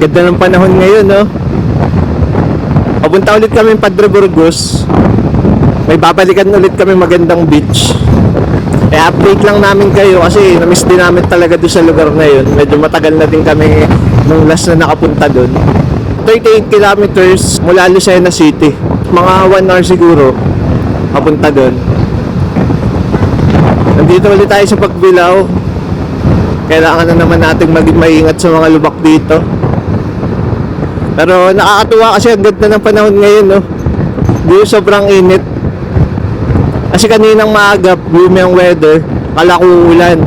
Ganda ng panahon ngayon, no? Papunta ulit kami Padre Burgos. May babalikan ulit kami magandang beach. Kaya update lang namin kayo kasi na-miss din namin talaga doon sa lugar na yun. Medyo matagal na din kami nung last na nakapunta doon. 38 kilometers mula Lucena City. Mga 1 hour siguro papunta doon. Nandito ulit tayo sa Pagbilao. Kailangan na naman natin maging maingat sa mga lubak dito. Pero nakakatuwa kasi ang ganda ng panahon ngayon, no? Di sobrang init. Kasi kaninang maaga, gloomy ang weather, kala ko ulan.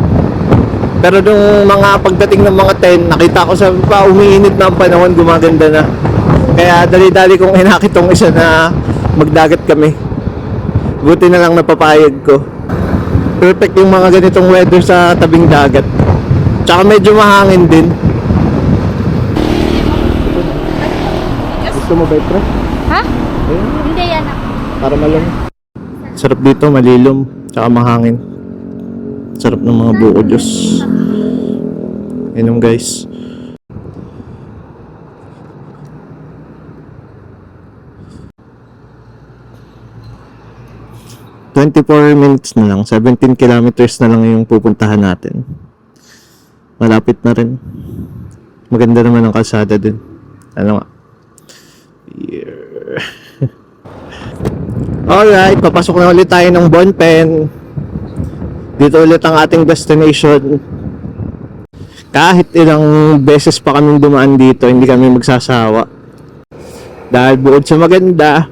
Pero nung mga pagdating ng mga 10, nakita ko sa umiinit na ang panahon, gumaganda na. Kaya dali-dali kong hinakit tong isa na magdagat kami. Buti na lang napapayag ko. Perfect yung mga ganitong weather sa tabing dagat. Tsaka medyo mahangin din. Gusto mo ba ito? Ha? Hindi yan ako. Para malam. Sarap dito, malilom, tsaka mahangin. Sarap ng mga buko Diyos. Inom guys. ...24 minutes na lang, 17 kilometers na lang yung pupuntahan natin. Malapit na rin. Maganda naman ang kalsada din. Ano nga? Yeah. Alright, papasok na ulit tayo ng Bonpen. Dito ulit ang ating destination. Kahit ilang beses pa kaming dumaan dito, hindi kami magsasawa. Dahil bukod sa maganda,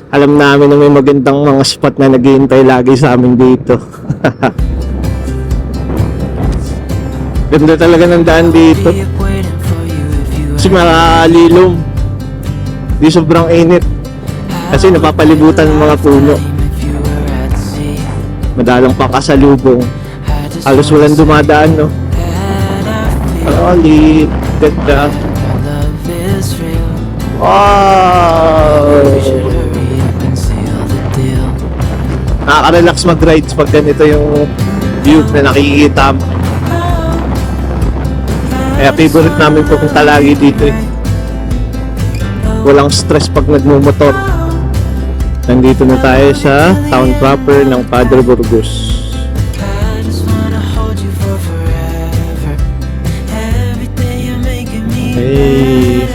alam namin na may magandang mga spot na naghihintay lagi sa amin dito. Ganda talaga ng daan dito. Kasi makalilom. Di sobrang init. Kasi napapalibutan ng mga puno. Madalang pa kasalubong. Halos walang dumadaan, no? Holy, ganda. Wow! Nakaka-relax mag-rides pag ganito yung view na nakikita mo. Kaya favorite namin pupunta lagi dito eh. Walang stress pag nagmumotor. Nandito na tayo sa town proper ng Padre Burgos. Hey!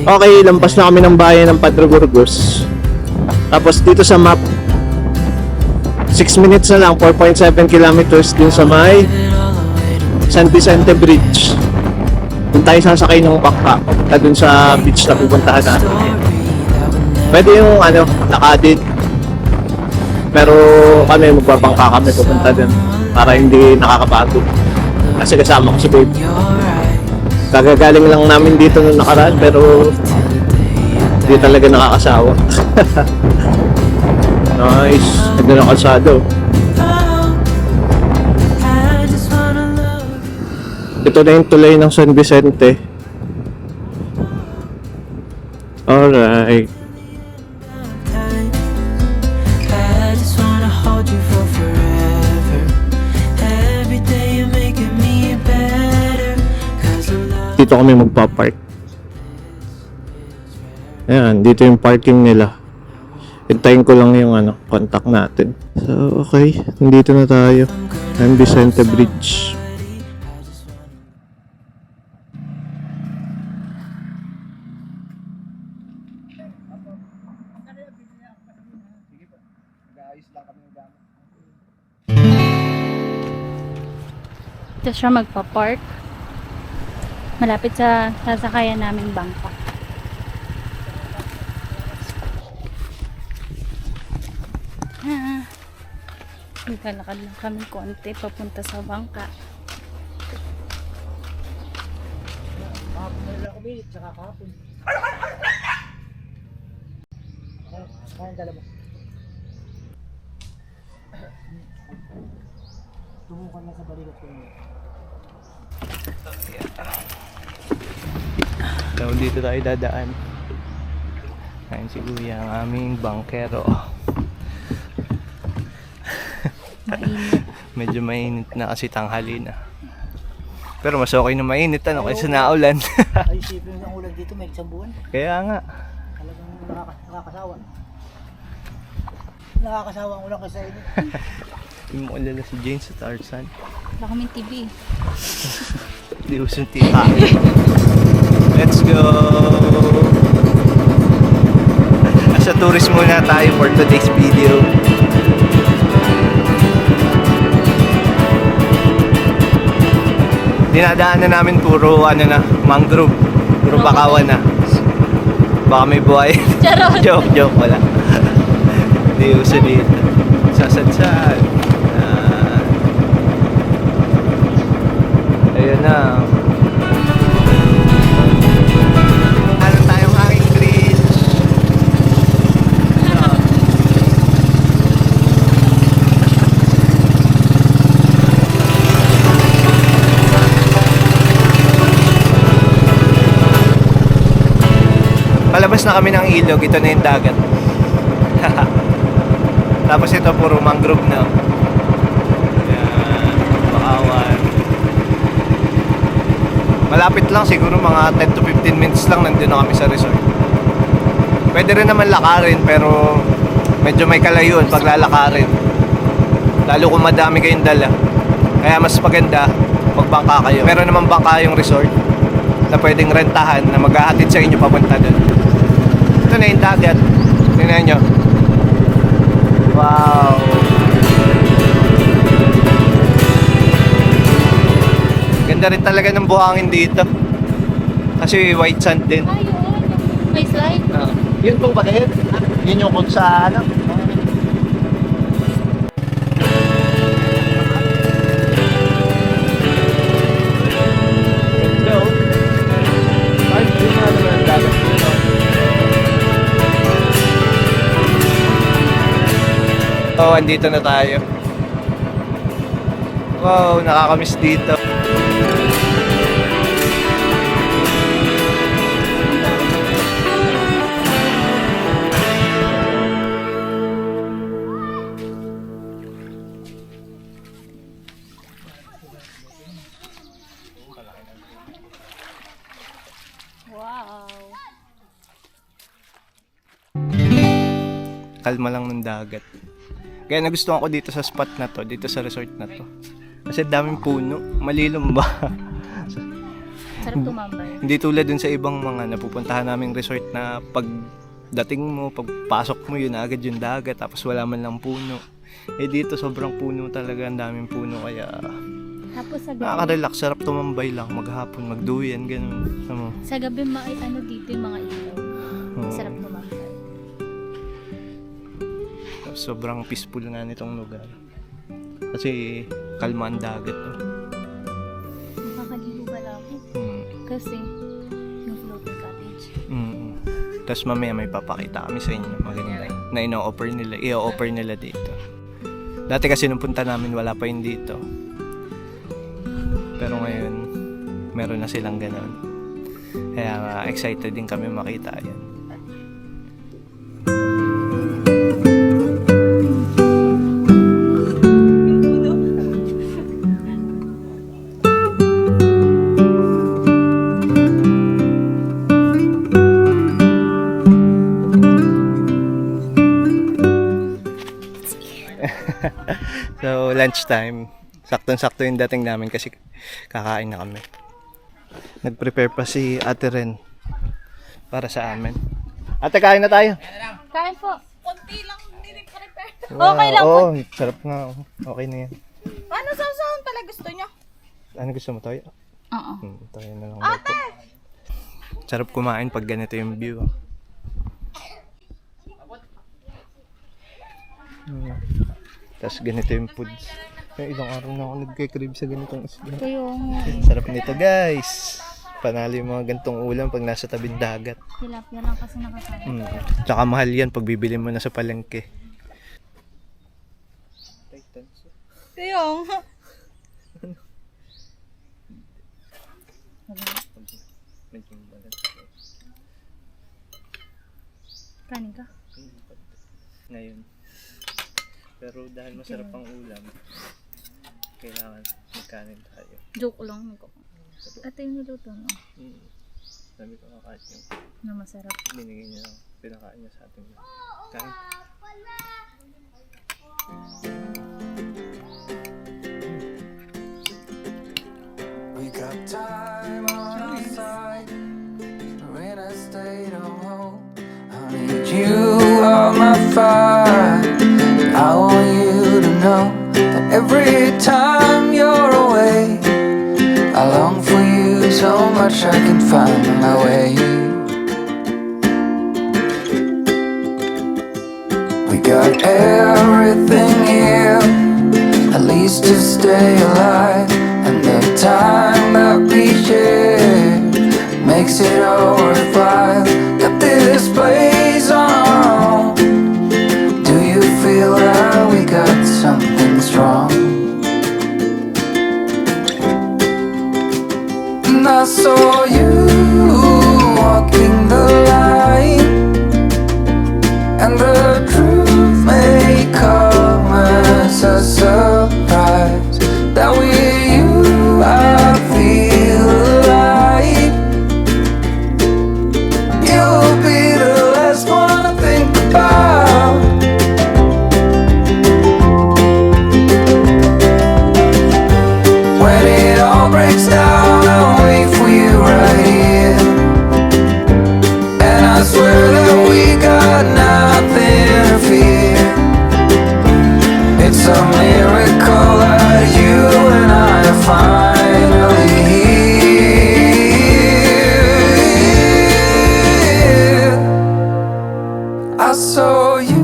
Okay, lampas na kami ng bayan ng Padre Burgos. Tapos dito sa map, 6 minutes na lang, 4.7 kilometers din sa may San Vicente Bridge. Doon tayo sasakay ng bangka papunta dun sa beach na pupuntahan natin. Pwede yung nakadid. Pero kami magbabangka kami pupunta dun para hindi nakakapagod. Kasi kasama ko si babe. Kagagaling lang namin dito nung nakaraan pero hindi talaga nakakasawa. Nice. Ganda ng kalsado. Ito na yung tulay ng San Vicente. Alright. Dito kami magpa-park. Ayan, dito yung parking nila. Hintayin ko lang yung contact natin. So, okay. Nandito na tayo. San Vicente Bridge. Ito siya magpa-park. Malapit sa sasakayan naming bangka. Naglalakad lang kami konti papunta sa bangka. Tumukan na sa balikat ko. So, dito tayo dadaan. Ayun si Kuya, ang aming bangkero. Mainit. Medyo mainit na kasi tanghali na. Pero mas okay na mainit ano kaysa naulan. Ay, isipin mo ang ulan dito, may isang buwan. Kaya nga. Talagang nakakasawa. Nakakasawa ang ulan kasi init. Hindi mo alala si James sa Tarzan. Wala kaming TV. Hindi usong tita. Let's go! Nasa tourist muna tayo for today's video. Dinadaanan namin puro mangrove. Puro bakawan na. Baka may buhay. Charot! Joke, wala. Hindi uso dito. Sasadsan. Ayun na. Ano tayong hanging bridge? Palabas na kami ng ilog, ito na yung dagat. Tapos ito puro mangrove na. Yan, bakawan. Malapit lang siguro mga 10 to 15 minutes lang nandun na kami sa resort. Pwede rin naman lakarin pero medyo may kalayuan pag lalakarin. Lalo kung madami kayong dala. Kaya mas maganda magbangka kayo. Meron naman bangka yung resort na pwedeng rentahan na maghahatid sa inyo papunta doon. Ito na yung dagat. Tingnan nyo. Wow! Ganda rin talaga ng buhangin dito. Kasi white sand din. Ay, yun. May slide. Yun pong ba yun? Yun yung kung sa ano? Let's go! Ay, yun na naman ang dagat dito. Oh, andito na tayo. Wow, nakakamiss dito. Wow. Kalma lang ng dagat. Kaya nagustuhan ko dito sa spot na to, dito sa resort na to. Kasi daming puno, malilom ba? Sarap tumambay. Hindi tulad dun sa ibang mga napupuntahan naming resort na pag dating mo, pagpasok mo yun agad yung dagat tapos wala man lang puno. Eh dito sobrang puno talaga, ang daming puno kaya Tapos sa gabi, nakaka-relax, sarap tumambay lang, maghapon, magduyan, ganun. Ano? sa gabi ano dito yung mga ilaw. Oo. Sarap tumambay. Sobrang peaceful nga nitong lugar. Kasi kalma ang dagat. Makakaligo ba lang ako? Kasi yung floating cottage. Tapos mamaya may papakita kami sa inyo maganda na i-offer nila dito. Dati kasi nung punta namin wala pa yun dito. Pero ngayon meron na silang ganun. Kaya excited din kami makita yan. So, lunchtime. Saktong-sakto yung dating namin kasi kakain na kami. Nag-prepare pa si Ate Ren para sa amin. Ate, kain na tayo. Kain po. Konti lang nire-prepare. Okay lang po. Oo, sarap nga. Okay na yan. Paano sausawan pala gusto nyo? Ano gusto mo tayo? Oo. Tayo na lang. Ate! Sarap kumain pag ganito yung view. Tapos ganito yung foods. Yung ilang araw na ako nagka-crave sa ganitong isda. Kayo Sarap nito guys. Panalo yung mga gantong ulam pag nasa tabing dagat. tilapia lang kasi nakasama. Tsaka mahal yan pag bibili mo na sa palengke. Kayong. Kanin ka? Ngayon. Pero dahil masarap ang ulam, kailangan magkanin tayo. Joke lang. Ate yung niluto, no? Sabi ko kahit yung Na masarap. binigay niya, pinakain niya sa atin. Kain. We got time on our side. We're in a state of hope. I need you on my fire. I want you to know that every time you're away, I long for you so much I can find my way. We got everything here, at least to stay alive. And the time that we share makes it all worthwhile. Got this place on our own. Do you feel that we got something strong? And I saw you walking the line, and the truth may come as a surprise. That with you I feel alive. You'll be the last one to think about. When it all breaks down, I'll wait for you right here. And I swear that we got nothing to fear. It's a miracle that you and I are finally here. I saw you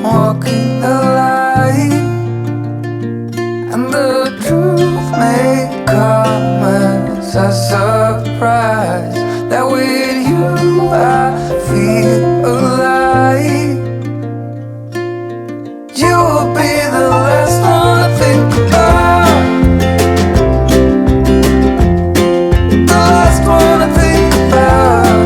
walking the line, and the truth may come as a surprise. That with you I feel alive. You'll be the last one to think about. The last one to think about.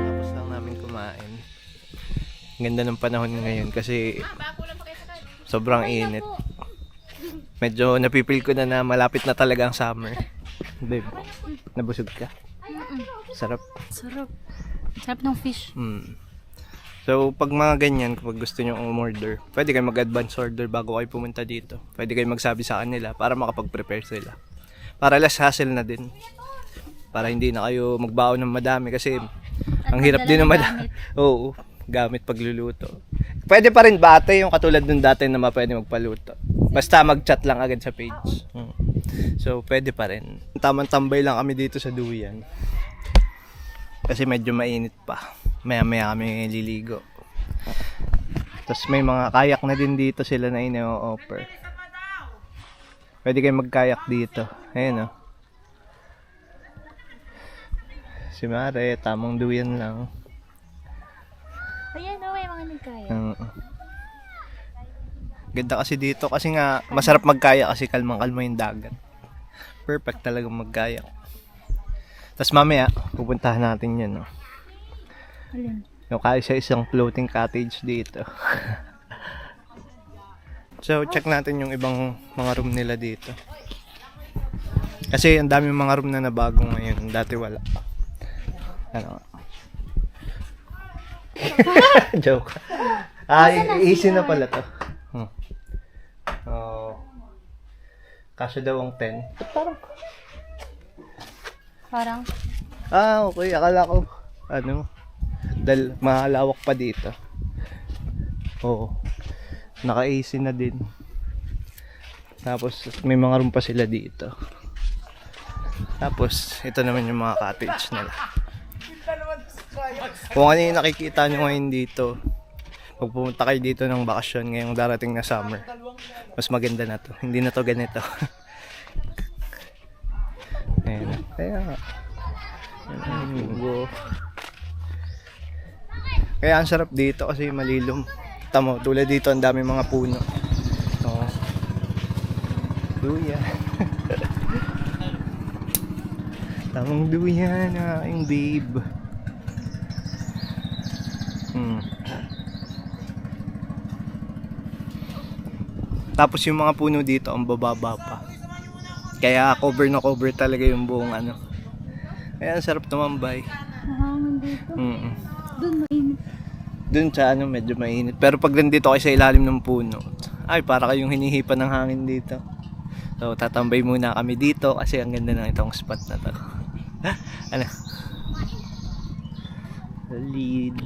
Tapos lang namin kumain. Ganda ng panahon ngayon kasi sobrang init. Medyo napipil ko na malapit na talaga ang summer. Babe, nabusog ka? Sarap. Sarap. Sarap ng fish. So, pag mga ganyan, kapag gusto nyo umorder, pwede kayo mag-advance order bago kayo pumunta dito. Pwede kayo magsabi sa kanila para makapag-prepare sila. Para less hassle na din. Para hindi na kayo magbaon ng madami kasi ang hirap din ng madami. Oo, gamit pagluluto. Pwede pa rin ba ate yung katulad nung dati na pwede magpaluto? Basta mag-chat lang agad sa page. So, pwede pa rin. Tamang tambay lang kami dito sa Duyan. Kasi medyo mainit pa. Maya-maya kami liligo. Tapos may mga kayak na din dito sila na ino-offer. Pwede kayo mag-kayak dito. Ayan o. Si Mare, tamang Duyan lang. Ayan, may mga nagkaya. Ganda kasi dito kasi nga masarap magkayak kasi kalmang-kalma yung dagat. Perfect talagang magkayak. Tapos mamaya, pupuntahan natin yun. No? Alin? Yung kaya sa isang floating cottage dito. So, check natin yung ibang mga room nila dito. Kasi ang dami mga room na nabago ngayon. Dati wala. Ano? Joke. Easy na pala to. Oh. Kasya daw ang 10. Parang? Okay. Akala ko, dahil mahalawak pa dito. Oo. Naka-AC na din. Tapos, may mga room pa sila dito. Tapos, ito naman yung mga cottage nila. Kung ano yung nakikita nyo ngayon dito, pag pumunta kayo dito ng bakasyon ngayong darating na summer, mas maganda na to. Hindi na to ganito. Ayan. Kaya ang sarap dito kasi malilom. tamo, tulad dito ang dami mga puno. Oh. Duyan. Tamang duyan na aking babe. Tapos yung mga puno dito ang bababa pa. Kaya cover na cover talaga yung buong ano. Kaya ang sarap tumambay. Mahangin dito. Doon mainit. Dun sa ano medyo mainit. Pero pag nandito kayo sa ilalim ng puno, ay para kayong hinihipan ng hangin dito. So tatambay muna kami dito kasi ang ganda ng itong spot na to. Ano? Lead.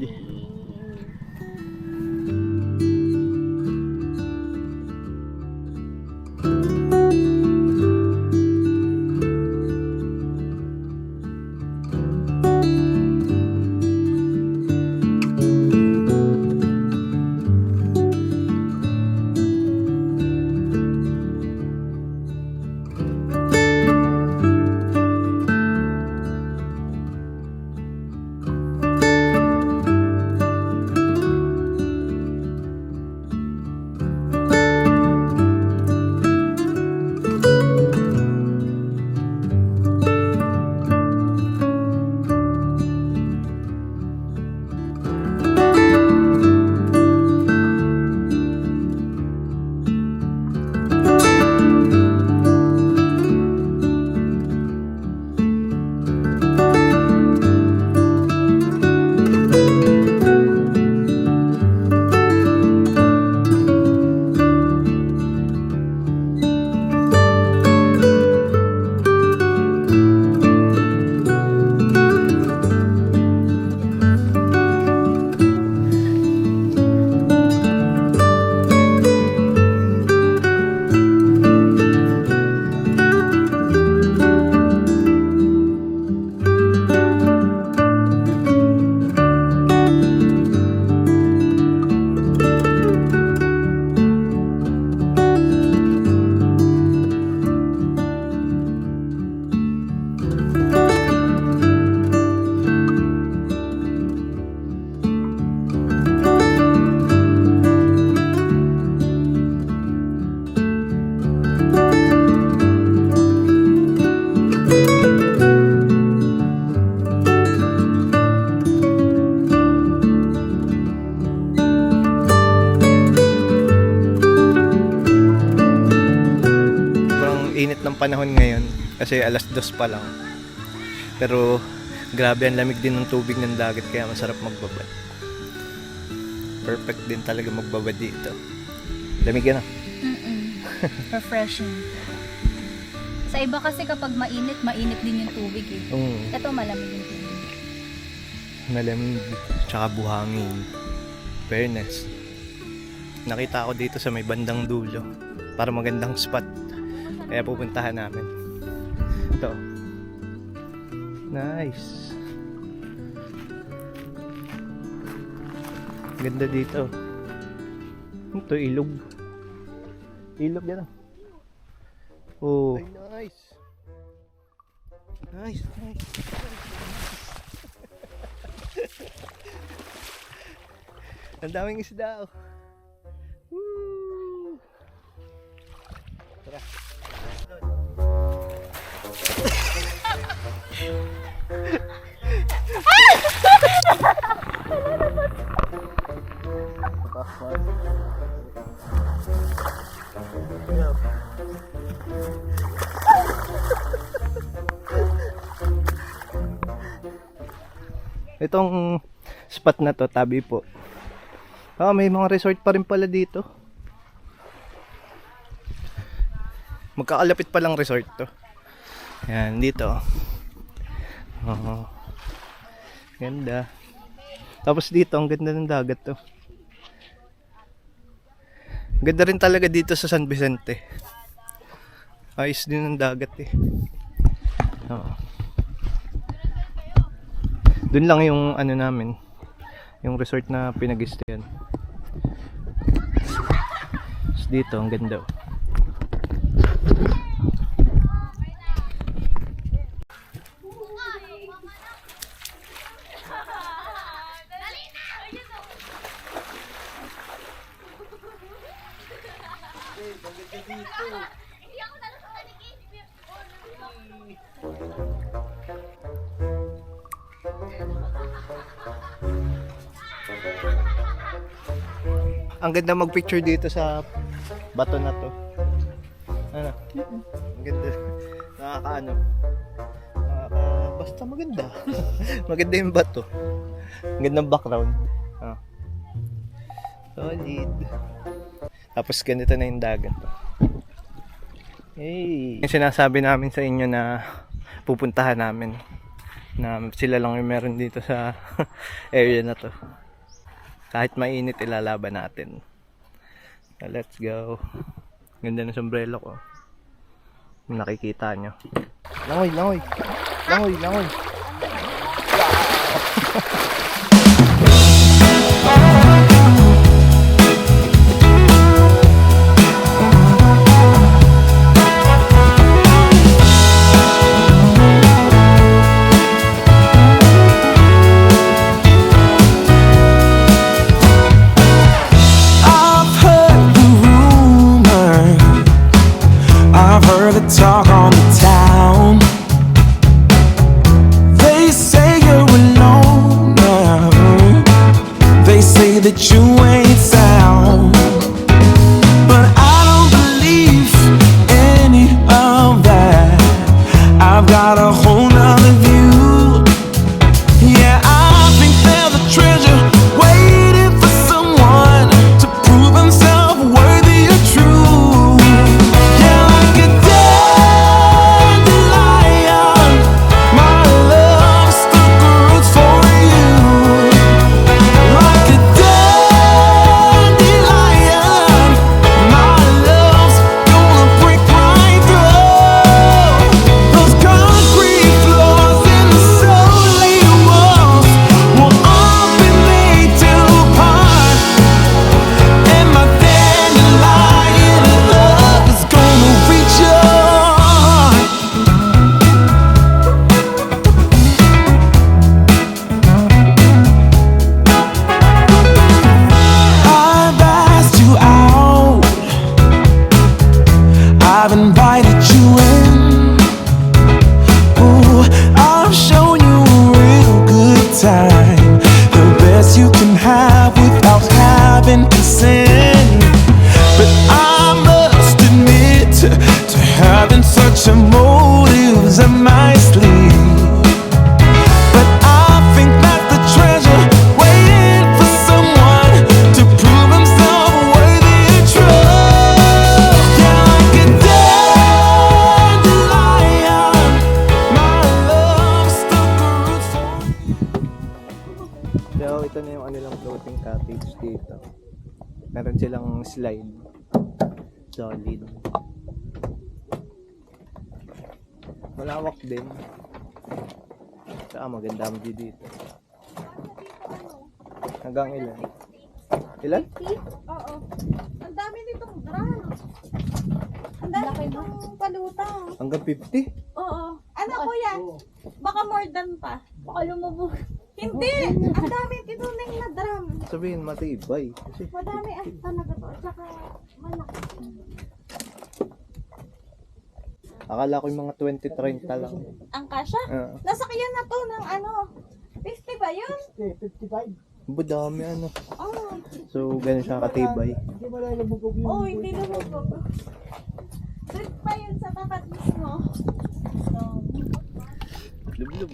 Init ng panahon ngayon kasi alas 2 pa lang. Pero grabe ang lamig din ng tubig ng dagat kaya masarap magbabad. Perfect din talaga magbabad dito. Lamig yan ah. Refreshing. Sa iba kasi kapag mainit, mainit din yung tubig eh. Ito malamig yung tubig. Malamig, tsaka buhangin. Fairness. Nakita ko dito sa may bandang dulo para magandang spot. Kaya pupuntahan namin. Ito. Nice. Ganda dito. Ito ilog. Ilog yan ah. Oh. Ay, nice. Nice. Ang daming isda oh. Woo! Tara. Itong spot na to, tabi po. May mga resort pa rin pala dito. Magkakalapit pa lang resort to. Yan, dito. Oh. Ganda. Tapos dito, ang ganda ng dagat to. Ganda rin talaga dito sa San Vicente. Ayos din ang dagat eh. Oo. Doon lang yung ano namin, yung resort na pinag-stayan. Dito, ang ganda. Ang ganda mag-picture dito sa bato na to. Ano? Ang ganda. Nakakaano. Basta maganda. Maganda yung bato. Ang ganda ng background. Ah. Solid. Tapos ganito na yung dagat. Hey. Yung sinasabi namin sa inyo na pupuntahan namin. Na sila lang yung meron dito sa area na to. Kahit mainit, ilalaban natin. So, let's go. Ganda ng sombrero ko. Kung nakikita nyo. Langoy, langoy. Langoy, langoy. I've heard the rumor, I've heard the talk on the town. They say you're a loner, they say that you ain't sound. But I don't believe any of that. I've got a whole nother view. Yeah, I think there's a treasure waiting for someone to prove himself worthy or true. Yeah, like a dandelion, my love stuck roots for you. Like a dandelion, my love's gonna break right through those concrete floors and the solid walls will all be made to part. And my dandelion love is gonna reach your heart. I've asked you out, I've invited you in. Ooh, I've shown you a real good time, the best you can have without having to sin. But I must admit to having such a motives up my sleeve. But I think that the treasure waiting for someone to prove himself worthy of trust. Yeah, like a dandelion, my love stuck roots for you. So, ito na yung anilang floating cottage dito. Meron silang slide. Solid. Malawak din. Saka maganda ang view dito. Hanggang ilan? Ilan? Oo. Ang dami nitong drum. Ang dami nitong palutang. Hanggang 50? Oo. Ano kuya? Baka more than pa. Baka lumubog. Hindi! Ang dami tituling na drum. Sabihin matibay. Kasi Madami talaga to. Tsaka malaki. akala ko yung mga 20-30 lang. Ang kasya? Ah. Nasakyan na to ng ano. 50 ba yun? 55. Budami ano. Oo. So, ganun siya katibay. Hindi mo lang lumugog yung... Oh, hindi lumubog. Doon pa yun sa tapat mismo. Lublub.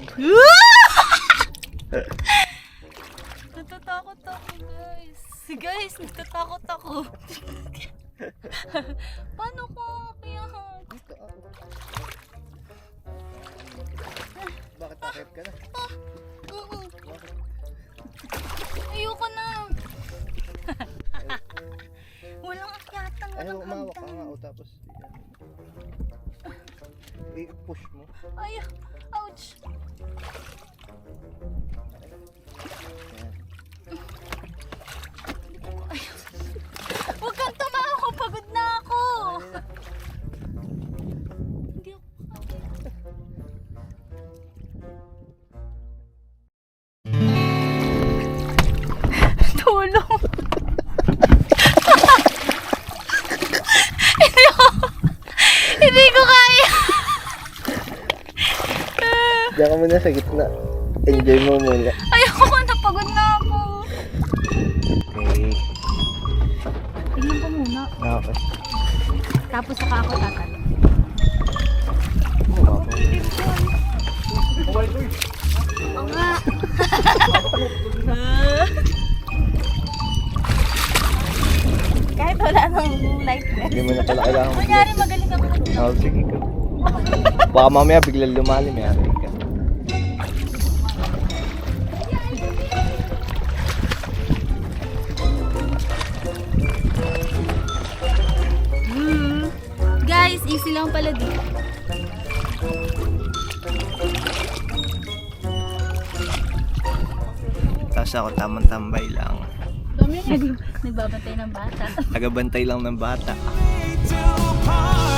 Natatakot ako, guys. Guys, natatakot ako. Paano ko kaya? Bakit takip ka na? Oo. Ayoko na. Walang akyatan, Ayaw, walang umawak ka hagdan. nga o tapos i-push mo. Ay, ouch. Huwag kang tumawa, pagod na ako. Hindi ako tulong. Hindi ako. Diyan ka muna sa gitna. Enjoy mo muna. Ayoko ko, napagod na ako. Okay. Tingnan ko muna. Okay. Tapos saka ako tatanong. Oo nga. Kahit wala nang light vest. Hindi mo na pala kailangan mo. Kunyari magaling ako. Oh, sige ka. Baka mamaya biglang lumalim yan. Ka. Guys, easy lang pala dito. Tapos ako tamang tambay lang. Nagbabantay ng bata. Tagabantay lang ng bata. to part.